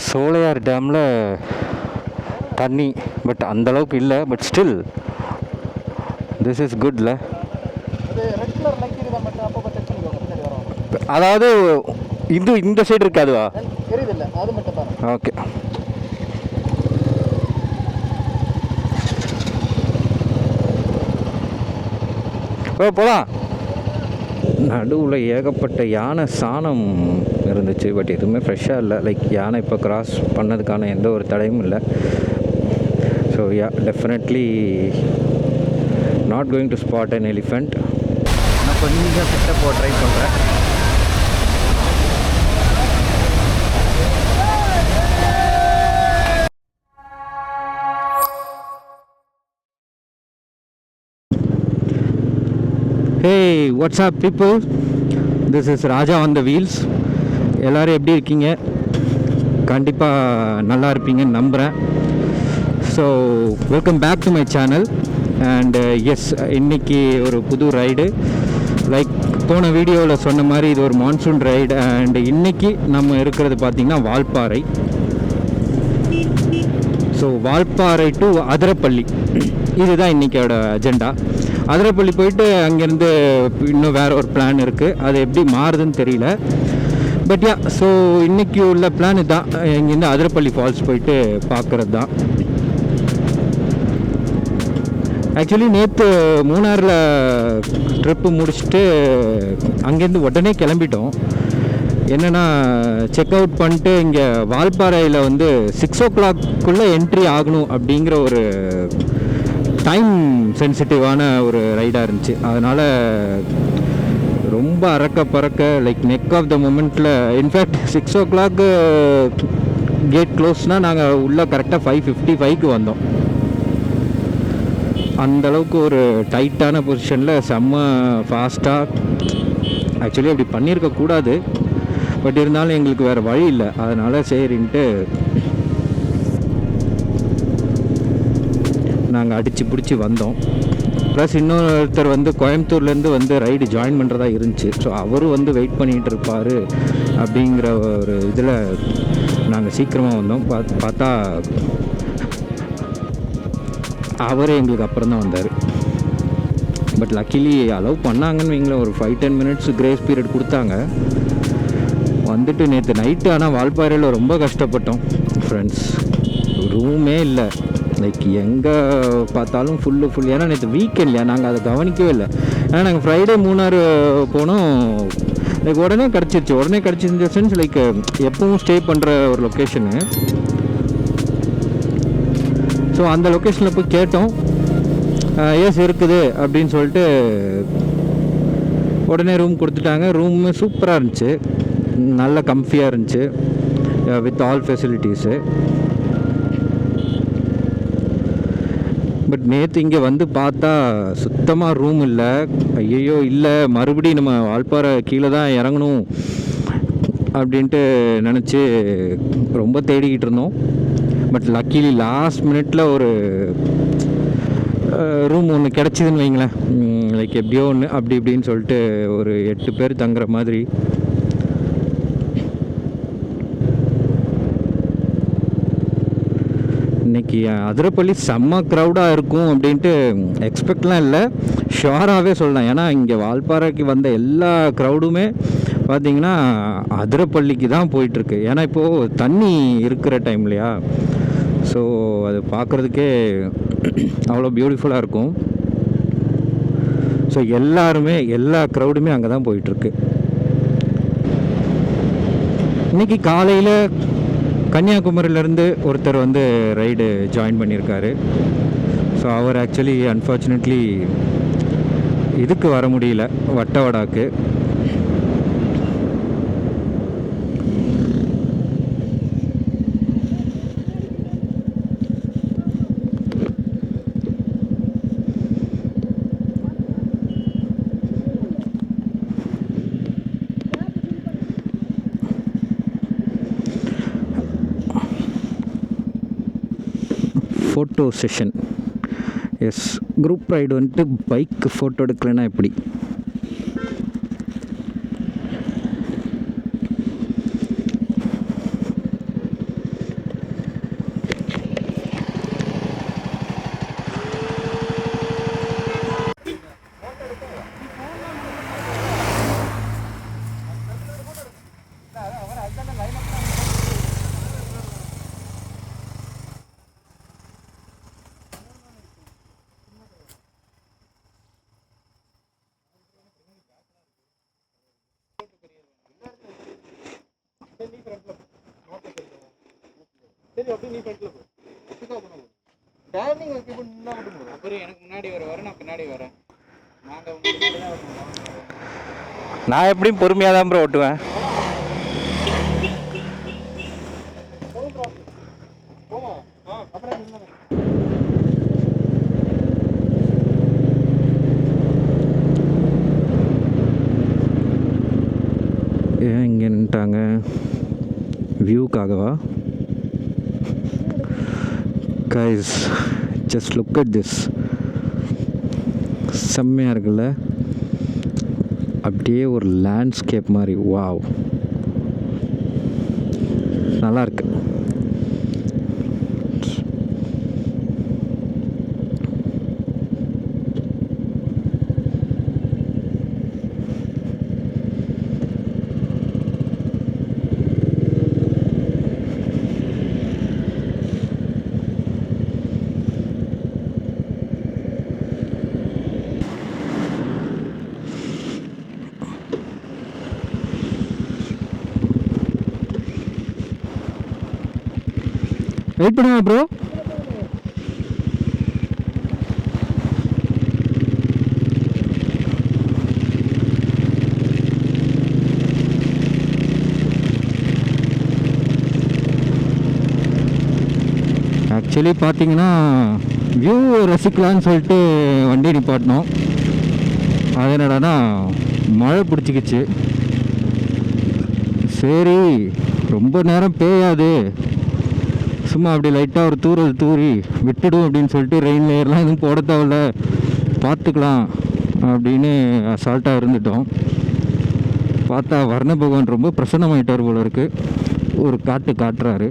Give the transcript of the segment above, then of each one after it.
சோலையார் டேமில் தண்ணி பட் அந்தளவுக்கு இல்லை, பட் ஸ்டில் திஸ் இஸ் குட்ல. அதாவது இந்த சைடு இருக்காதுவா? ஓகே. போகலாம். நடுவில் ஏகப்பட்ட யானை சாணம் இருந்துச்சு, பட் எதுவுமே ஃப்ரெஷ்ஷாக இல்லை. லைக் யானை இப்போ கிராஸ் பண்ணதுக்கான எந்த ஒரு தடையும் இல்லை. So yeah, definitely not going to spot an elephant. நான் கொஞ்சம் கிட்ட போக ட்ரை பண்ணுறேன். Hey, what's up people? This is Raja on the wheels. எல்லோரும் எப்படி இருக்கீங்க? கண்டிப்பாக நல்லா இருப்பீங்கன்னு நம்புகிறேன். So welcome back to my channel. And yes, இன்றைக்கி ஒரு புது ரைடு. லைக் போன வீடியோவில் சொன்ன மாதிரி இது ஒரு மான்சூன் ரைடு. அண்ட் இன்றைக்கி நம்ம இருக்கிறது பார்த்திங்கன்னா வால்பாறை. ஸோ வால்பாறை டு அதிரப்பள்ளி, இதுதான் இன்றைக்கோட அஜெண்டா. அதிரப்பள்ளி போயிட்டு அங்கேருந்து இன்னும் வேறு ஒரு பிளான் இருக்குது. அது எப்படி மாறுதுன்னு தெரியல. பட் யா, ஸோ இன்றைக்கி உள்ள பிளான் இதுதான். இங்கேருந்து அதிரப்பள்ளி ஃபால்ஸ் போயிட்டு பார்க்குறது தான். ஆக்சுவலி நேற்று மூணாரில் ட்ரிப்பு முடிச்சுட்டு அங்கேருந்து உடனே கிளம்பிட்டோம். என்னென்னா செக் அவுட் பண்ணிட்டு இங்கே வால்பாறையில் வந்து 6 o'clock என்ட்ரி ஆகணும் அப்படிங்கிற ஒரு டைம் சென்சிட்டிவான ஒரு ரைடாக இருந்துச்சு. அதனால் ரொம்ப அறக்க பறக்க, லைக் நெக் ஆஃப் த மூமெண்ட்டில். இன்ஃபேக்ட் 6 o'clock கேட் க்ளோஸ்னால் நாங்கள் உள்ளே கரெக்டாக 5:55 வந்தோம். அந்தளவுக்கு ஒரு டைட்டான பொசிஷனில் செம்ம ஃபாஸ்ட்டாக. ஆக்சுவலி அப்படி பண்ணியிருக்கக்கூடாது, பட் இருந்தாலும் எங்களுக்கு வேறு வழி இல்லை. அதனால் சரின்ட்டு நாங்கள் அடித்து பிடிச்சி வந்தோம். ப்ளஸ் இன்னொருத்தர் வந்து கோயம்புத்தூர்லேருந்து வந்து ரைடு ஜாயின் பண்ணுறதா இருந்துச்சு. ஸோ அவரும் வந்து வெயிட் பண்ணிகிட்டு இருப்பார் அப்படிங்கிற ஒரு இதில் நாங்கள் சீக்கிரமாக வந்தோம். பார்த்தா அவரே எங்களுக்கு அப்புறம் தான் வந்தார். பட் லக்கிலி அலோவ் பண்ணாங்கன்னு வைங்களேன். ஒரு 5-10 minutes கிரேஸ் பீரியட் கொடுத்தாங்க. வந்துட்டு நேற்று நைட்டு ஆனால் வால்பாறையில் ரொம்ப கஷ்டப்பட்டோம் ஃப்ரெண்ட்ஸ். ரூமே இல்லை. லைக் எங்கே பார்த்தாலும் ஃபுல்லு. ஏன்னா நேற்று வீக்கெண்ட்லையா, நாங்கள் அதை கவனிக்கவே இல்லை. ஏன்னா நாங்கள் ஃப்ரைடே மூணார் போனோம். லைக் உடனே கிடச்சிருந்த சென்ஸ் லைக் எப்பவும் ஸ்டே பண்ணுற ஒரு லொக்கேஷனு. ஸோ அந்த லொக்கேஷனில் போய் கேட்டோம். எஸ் இருக்குது அப்படின்னு சொல்லிட்டு உடனே ரூம் கொடுத்துட்டாங்க. ரூம் சூப்பராக இருந்துச்சு, நல்ல கம்ஃபியாக இருந்துச்சு, வித் ஆல் ஃபெசிலிட்டிஸு. பட் நேற்று இங்கே வந்து பார்த்தா சுத்தமாக ரூம் இல்லை. ஐயோ இல்லை, மறுபடியும் நம்ம வால்பாறை கீழே தான் இறங்கணும் அப்படின்ட்டு நினச்சி ரொம்ப தேடிக்கிட்டு இருந்தோம். பட் லக்கிலி லாஸ்ட் மினிட்ல ஒரு ரூம் ஒன்று கிடச்சிதுன்னு வைங்களேன். லைக் எப்படியோ ஒன்று அப்படி இப்படின்னு சொல்லிட்டு ஒரு 8 பேர் தங்குற மாதிரி. இன்றைக்கி அதிரப்பள்ளி செம்ம க்ரௌடாக இருக்கும் அப்படின்ட்டு எக்ஸ்பெக்ட்லாம் இல்லை, ஷுவராகவே சொல்லலாம். ஏன்னா இங்கே வால்பாறைக்கு வந்த எல்லா க்ரௌடுமே பார்த்திங்கன்னா அதிரப்பள்ளிக்கு தான் போயிட்டுருக்கு. ஏன்னா இப்போது தண்ணி இருக்கிற டைம் இல்லையா. ஸோ அது பார்க்குறதுக்கே அவ்வளோ பியூட்டிஃபுல்லாக இருக்கும். ஸோ எல்லா க்ரௌடுமே அங்கே தான் போயிட்டுருக்கு. இன்றைக்கி காலையில் கன்னியாகுமரியிலேருந்து ஒருத்தர் வந்து ரைடு ஜாயின் பண்ணியிருக்காரு. ஸோ அவர் ஆக்சுவலி அன்ஃபார்ச்சுனேட்லி இதுக்கு வர முடியல, வட்டவடாக்கு. Photo session. Yes, group ride வந்துட்டு பைக்கு ஃபோட்டோ எடுக்கலைன்னா எப்படி? அப்புறம் எனக்கு முன்னாடி வர நான் பின்னாடி வரேன். நான் எப்படியும் பொறுமையாக தான் ப்ரோ ஓட்டுவேன். ஏன் இங்கே நின்ட்டாங்க? வியூக்காகவா? Guys just look at this. செம்மையாக இருக்குல்ல, அப்படியே ஒரு லேண்ட்ஸ்கேப் மாதிரி. வாவ், நல்லாயிருக்கு. வெயிட் பண்ணுங்க ப்ரோ. ஆக்சுவலி பார்த்தீங்கன்னா வியூ ரசிக்கலான்னு சொல்லிட்டு வண்டி நிப்பாட்டினோம். அது என்னடானா மழை பிடிச்சிக்கிச்சு. சரி ரொம்ப நேரம் பெய்யாது, சும்மா அப்படி லைட்டாக ஒரு தூரல் தூரி விட்டுடும் அப்படின்னு சொல்லிட்டு ரெயின் லேயர்லாம் எதுவும் போட தேவையில்ல, பார்த்துக்கலாம் அப்படின்னு அசால்ட்டாக இருந்துட்டோம். பார்த்தா வர்ண பகவான் ரொம்ப பிரசன்னமாயிட்டார் போல இருக்கு. ஒரு காட்டுறாரு.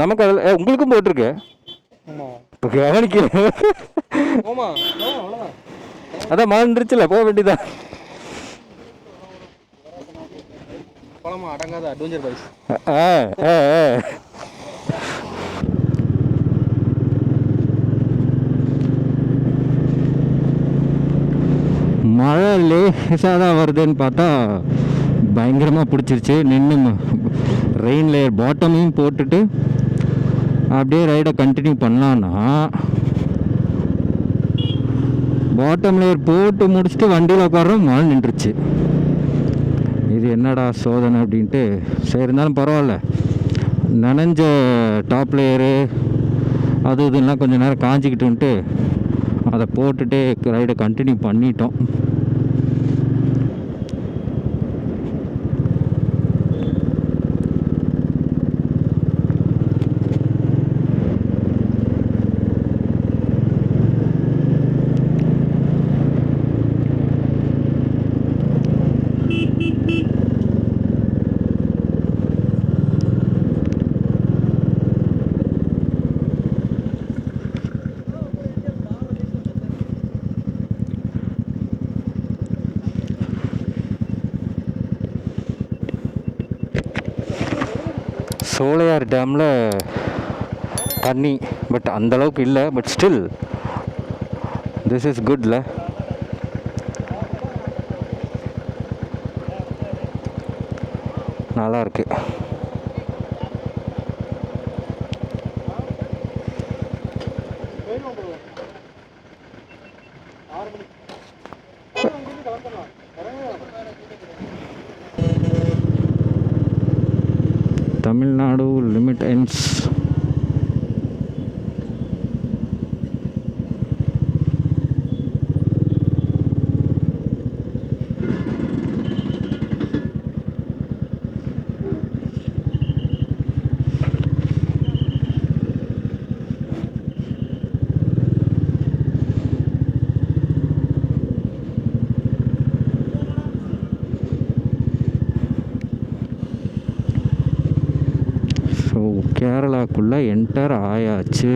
நமக்கு அதில் உங்களுக்கும் போட்டிருக்கு. கவனிக்கிறேன். அதான் மாறிடுச்சுல, போக வேண்டியதான். அடங்காத அட்வென்ச்சர் பைக்ஸ். மழை லேசாக தான் வருதுன்னு பார்த்தா பயங்கரமாக பிடிச்சிருச்சு. நின்று ரெயின் லேயர் பாட்டமையும் போட்டுட்டு அப்படியே ரைடை கண்டினியூ பண்ணலான்னா, பாட்டம் லேயர் போட்டு முடிச்சுட்டு வண்டியில் உட்காரோம், மழை நின்றுச்சு. இது என்னடா சோதனை அப்படின்ட்டு, சரி இருந்தாலும் பரவாயில்ல, நனைஞ்ச டாப் லேயரு அது இதெல்லாம் கொஞ்சம் நேரம் காஞ்சிக்கிட்டுன்ட்டு அதை போட்டுட்டு ரைடை கண்டினியூ பண்ணிட்டோம். சோலையார் டேமில் தண்ணி பட் அந்தளவுக்கு இல்லை, பட் ஸ்டில் திஸ் இஸ் குட்ல. நல்லா இருக்கு. Tamil Nadu limit ends. கேரளாக்குள்ளே என்டர் ஆயாச்சு.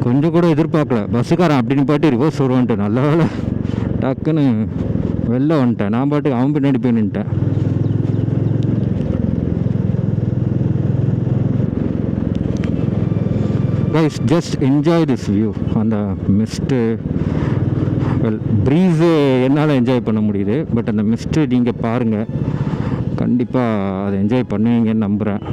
கொஞ்சம் கூட எதிர்பார்க்கல, பஸ்ஸுக்காரன் அப்படின்னு பாட்டு ரிவர்ஸ் வருவான்ட்டு. நல்ல வேலை டக்குன்னு வெளில வந்துட்டேன். நான் பாட்டுக்கு அவன் பின்னாடி போய் நின்ட்டேன். Guys just enjoy this view. அந்த மிஸ்ட்டு வெல் ப்ரீஸு என்னால் என்ஜாய் பண்ண முடியுது, பட் அந்த மிஸ்ட்டு நீங்கள் பாருங்கள், கண்டிப்பாக அதை என்ஜாய் பண்ணுவீங்கன்னு நம்புகிறேன்.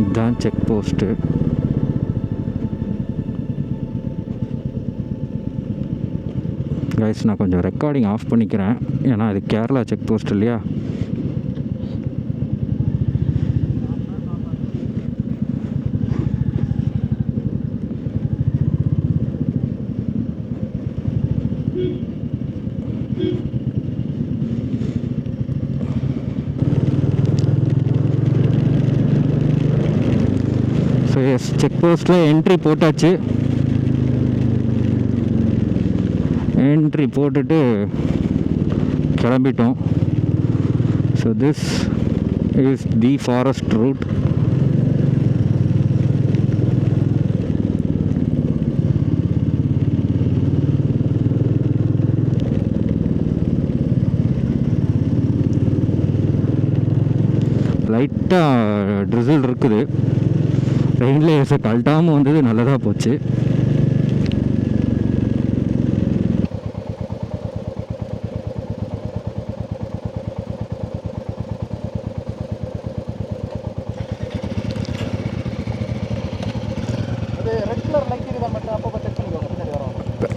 இதுதான் செக் போஸ்ட்டு. கைஸ் நான் கொஞ்சம் ரெக்கார்டிங் ஆஃப் பண்ணிக்கிறேன், ஏன்னா இது கேரளா செக் போஸ்ட் இல்லையா. ஸோ எஸ், செக் போஸ்ட்டில் என்ட்ரி போட்டாச்சு. என்ட்ரி போட்டுட்டு கிளம்பிட்டோம். So this is the forest route. லைட்டாக ட்ரிசில் இருக்குது. ரெயின் லேயர்ஸை கழட்டாமல் வந்தது நல்லதாக போச்சு.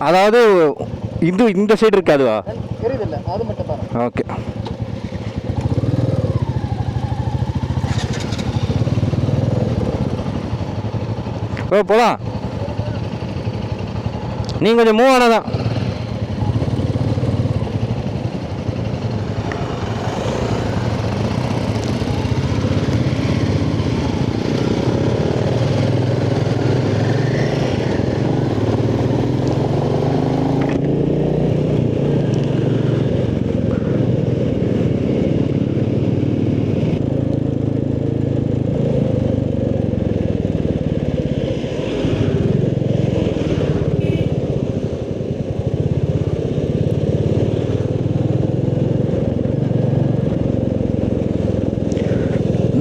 அதாவது இது இந்த சைடு இருக்காதுவா? தெரியுதில்ல, அது மட்டும் தான். ஓகே. ஓ போகலாம், நீங்கள் கொஞ்சம் மூவ் ஆனாதான்.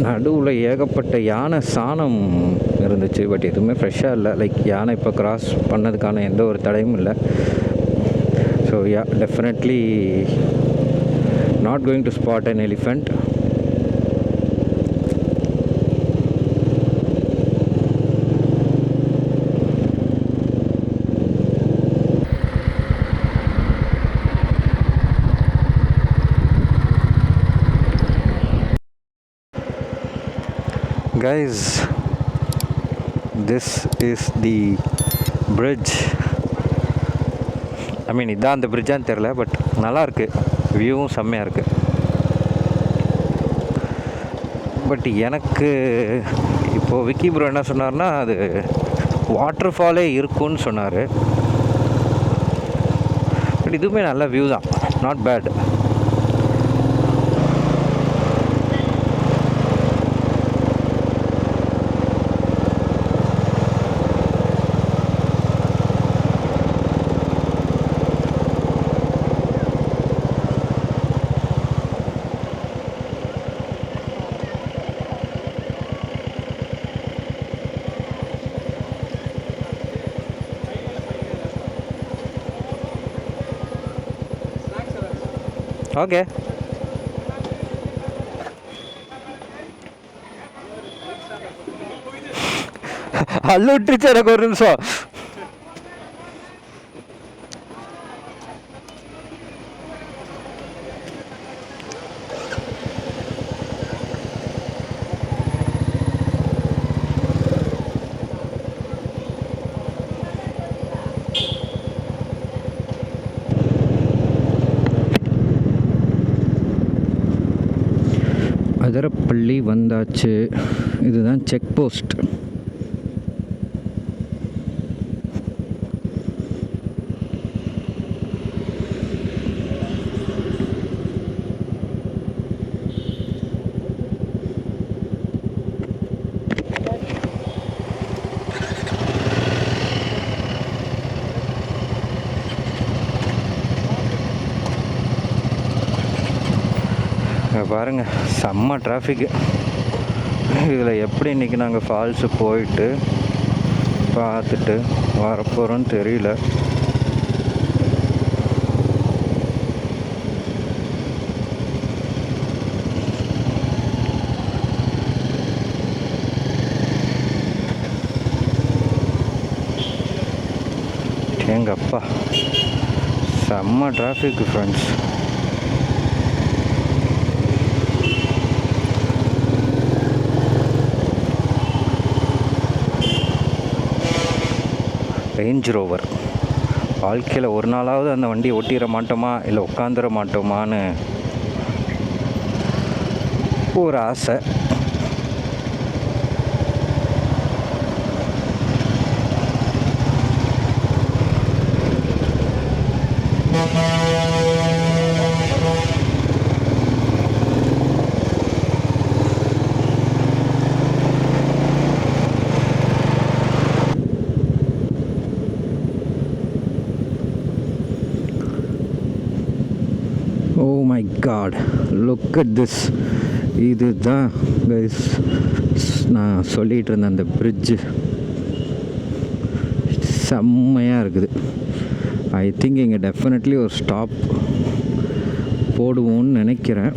நடுவில் ஏகப்பட்ட யானை சாணம் இருந்துச்சு, பட் எதுவுமே ஃப்ரெஷ்ஷாக இல்லை. லைக் யானை இப்போ கிராஸ் பண்ணதுக்கான எந்த ஒரு தடையும் இல்லை. So yeah, definitely not going to spot an elephant. Guys, this is the bridge. I mean இதான் அந்த பிரிட்ஜான்னு தெரில, பட் நல்லாயிருக்கு, வியூவும் செம்மையாக இருக்குது. பட் எனக்கு இப்போது விக்கி ப்ரோ என்ன சொன்னார்னா, அது வாட்டர் ஃபாலே இருக்குன்னு சொன்னார். பட் இதுவுமே நல்ல வியூ தான், நாட் பேட். ஓகே. அள்ளுட்டுருச்சு எனக்கு ஒரு நிமிஷம். அதரப்பள்ளி வந்தாச்சு. இதுதான் செக் போஸ்ட். பாருங்கள், செம்ம டிராஃபிக்கு. இதில் எப்படி இன்றைக்கி நாங்கள் ஃபால்ஸு போயிட்டு பார்த்துட்டு வரப்போகிறோன்னு தெரியல. எங்கப்பா செம்ம டிராஃபிக்கு ஃப்ரெண்ட்ஸ். Range rover. வாழ்க்கையில் ஒரு நாளாவது அந்த வண்டியை ஓட்டிட மாட்டோமா இல்லை உட்காந்துட மாட்டோமான்னு ஒரு ஆசை. Oh my god, look at this. இதுதான் கைஸ் நான் சொல்லிகிட்டு இருந்தேன், அந்த பிரிட்ஜு செம்மையாக இருக்குது. ஐ திங்க் இங்கே டெஃபினெட்லி ஒரு ஸ்டாப் போடுவோன்னு நினைக்கிறேன்.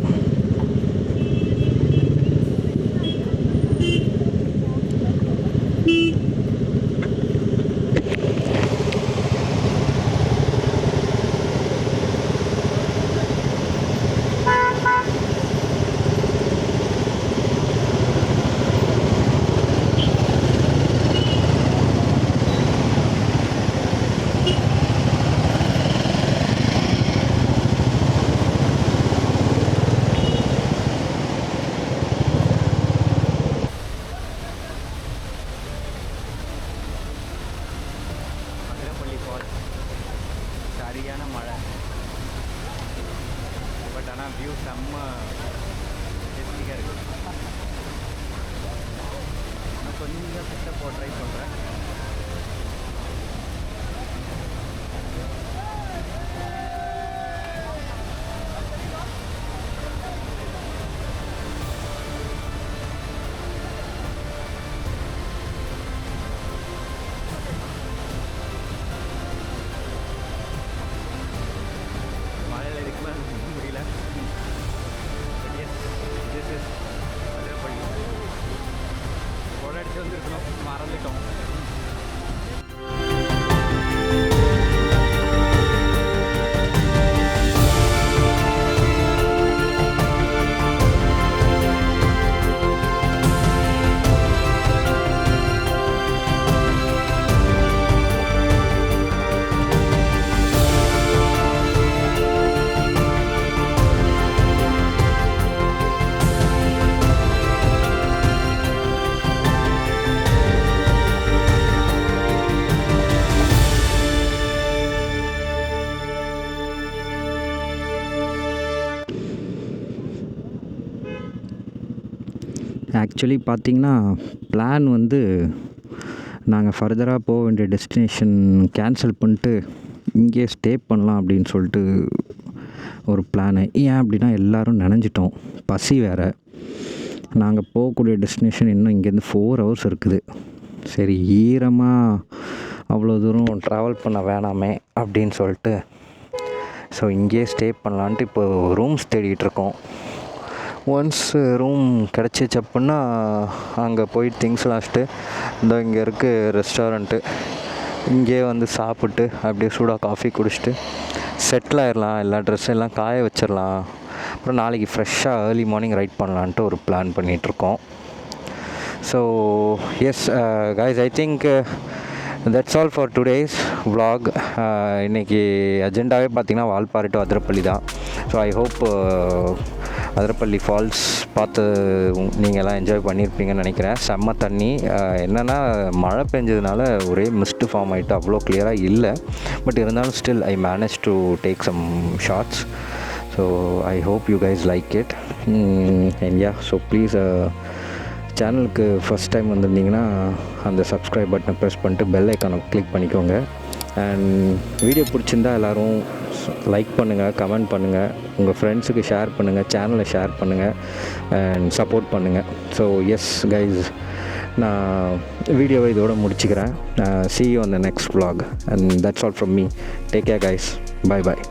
சரியான மழை, பட் ஆனால் வியூ செம்ம டெஸ்டிங்காக இருக்குது. நான் கொஞ்சம் கிட்ட போக ட்ரை பண்ணுறேன். மறந்துட்டோம். ஆக்சுவலி பார்த்திங்கன்னா பிளான் வந்து நாங்கள் ஃபர்தராக போக வேண்டிய டெஸ்டினேஷன் கேன்சல் பண்ணிட்டு இங்கே ஸ்டே பண்ணலாம் அப்படின்னு சொல்லிட்டு ஒரு பிளானு. ஏன் அப்படின்னா எல்லோரும் நினைஞ்சிட்டோம், பசி வேறு. நாங்கள் போகக்கூடிய டெஸ்டினேஷன் இன்னும் இங்கேருந்து 4 hours இருக்குது. சரி, ஈரமாக அவ்வளோ தூரம் ட்ராவல் பண்ண வேணாமே அப்படின்னு சொல்லிட்டு ஸோ இங்கேயே ஸ்டே பண்ணலான்ட்டு இப்போ ரூம்ஸ் தேடிகிட்ருக்கோம். ஒன்ஸ் ரூம் கிடச்சிச்சு அப்படின்னா அங்கே போய் திங்ஸ்லாம் வச்சுட்டு இந்த இங்கே இருக்குது ரெஸ்டாரண்ட்டு, இங்கே வந்து சாப்பிட்டு அப்படியே சூடாக காஃபி குடிச்சிட்டு செட்டில் ஆயிடலாம். எல்லா ட்ரெஸ்ஸும் எல்லாம் காய வச்சிடலாம். அப்புறம் நாளைக்கு ஃப்ரெஷ்ஷாக ஏர்லி மார்னிங் ரைட் பண்ணலான்ட்டு ஒரு பிளான் பண்ணிகிட்ருக்கோம். So yes guys, I think that's all for today's vlog. இன்றைக்கி அஜெண்டாவே பார்த்திங்கன்னா வால்பாறை டு அதிரப்பள்ளி தான். So I hope Athirappilly falls பார்த்து நீங்கள்லாம் என்ஜாய் பண்ணியிருப்பீங்கன்னு நினைக்கிறேன். செம்ம தண்ணி. என்னென்னா மழை பெஞ்சதுனால ஒரே மிஸ்ட்டு ஃபார்ம் ஆகிட்டு அவ்வளோ கிளியராக இல்லை. பட் இருந்தாலும் still I manage to take some shorts. So I hope you guys like it. And yeah, so please சேனலுக்கு ஃபஸ்ட் டைம் வந்திருந்தீங்கன்னா அந்த சப்ஸ்கிரைப் பட்டனை ப்ரெஸ் பண்ணிட்டு பெல் ஐக்கானை கிளிக் பண்ணிக்கோங்க. அண்ட் வீடியோ பிடிச்சிருந்தா எல்லோரும் லைக் பண்ணுங்கள், கமெண்ட் பண்ணுங்கள், உங்கள் ஃப்ரெண்ட்ஸுக்கு ஷேர் பண்ணுங்கள், சேனலை ஷேர் பண்ணுங்கள் அண்ட் சப்போர்ட் பண்ணுங்கள். ஸோ எஸ் கைஸ், நான் வீடியோவை இதோட முடிச்சுக்கிறேன். see you on the next vlog and that's all from me. Take care guys. Bye bye.